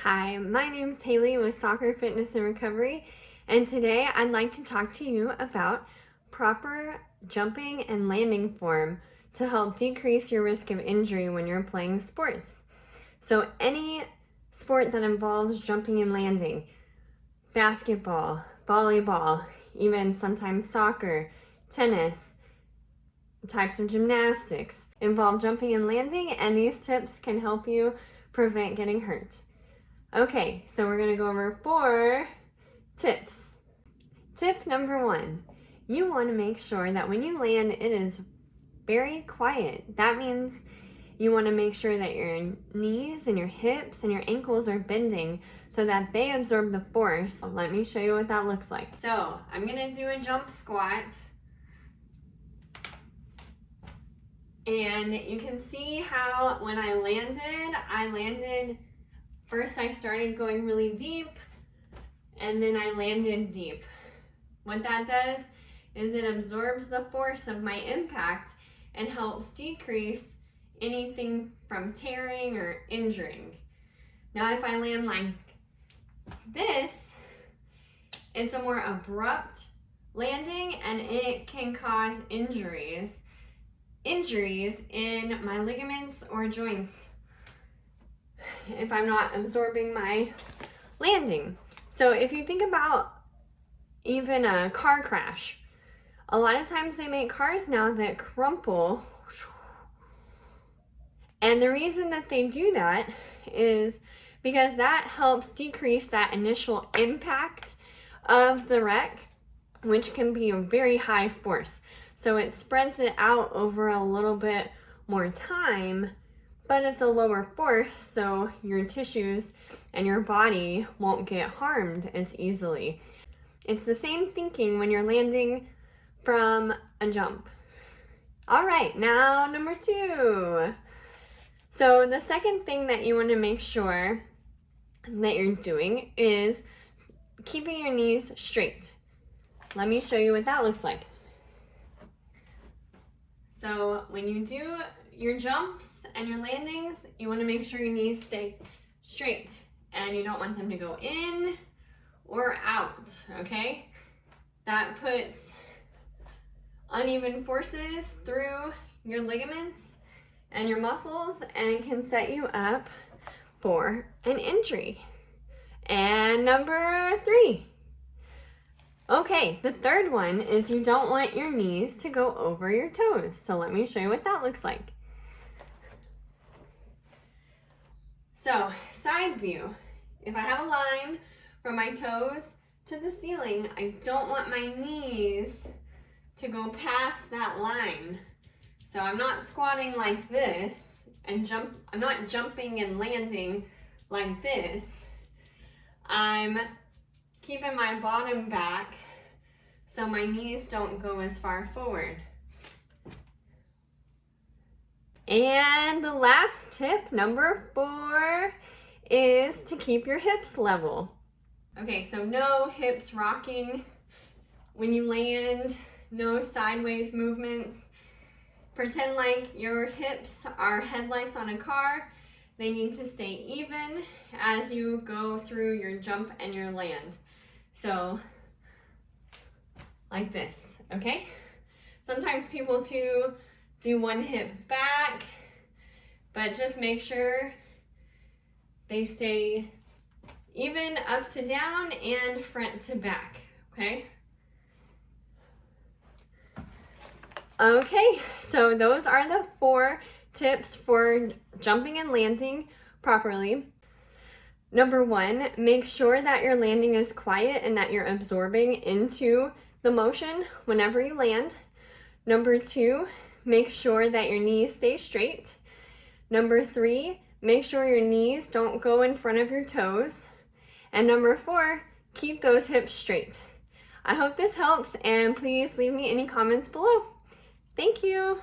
Hi, my name's Haley with Soccer Fitness and Recovery, and today I'd like to talk to you about proper jumping and landing form to help decrease your risk of injury when you're playing sports. So any sport that involves jumping and landing, basketball, volleyball, even sometimes soccer, tennis, types of gymnastics involve jumping and landing, and these tips can help you prevent getting hurt. Okay, so we're gonna go over 4 tips. Tip number 1, you wanna make sure that when you land, it is very quiet. That means you wanna make sure that your knees and your hips and your ankles are bending so that they absorb the force. Let me show you what that looks like. So I'm gonna do a jump squat. And you can see how when I landed, first I started going really deep, and then I landed deep. What that does is it absorbs the force of my impact and helps decrease anything from tearing or injuring. Now if I land like this, it's a more abrupt landing and it can cause injuries in my ligaments or joints if I'm not absorbing my landing. So if you think about even a car crash, a lot of times they make cars now that crumple. And the reason that they do that is because that helps decrease that initial impact of the wreck, which can be a very high force. So it spreads it out over a little bit more time, but it's a lower force, so your tissues and your body won't get harmed as easily. It's the same thinking when you're landing from a jump. All right, now number 2. So the second thing that you want to make sure that you're doing is keeping your knees straight. Let me show you what that looks like. So when you do your jumps and your landings, you want to make sure your knees stay straight and you don't want them to go in or out, okay? That puts uneven forces through your ligaments and your muscles and can set you up for an injury. And number 3. Okay, the third one is you don't want your knees to go over your toes. So let me show you what that looks like. So, side view. If I have a line from my toes to the ceiling, I don't want my knees to go past that line. So I'm not squatting like this and I'm not jumping and landing like this. I'm keeping my bottom back so my knees don't go as far forward. And the last tip, number 4, is to keep your hips level. Okay, so no hips rocking when you land, no sideways movements. Pretend like your hips are headlights on a car. They need to stay even as you go through your jump and your land. So, like this, okay? Sometimes people too do one hip back, but just make sure they stay even up to down and front to back, okay? Okay, so those are the 4 tips for jumping and landing properly. Number 1, make sure that your landing is quiet and that you're absorbing into the motion whenever you land. Number 2, make sure that your knees stay straight. Number 3, make sure your knees don't go in front of your toes. And number 4, keep those hips straight. I hope this helps, and please leave me any comments below. Thank you.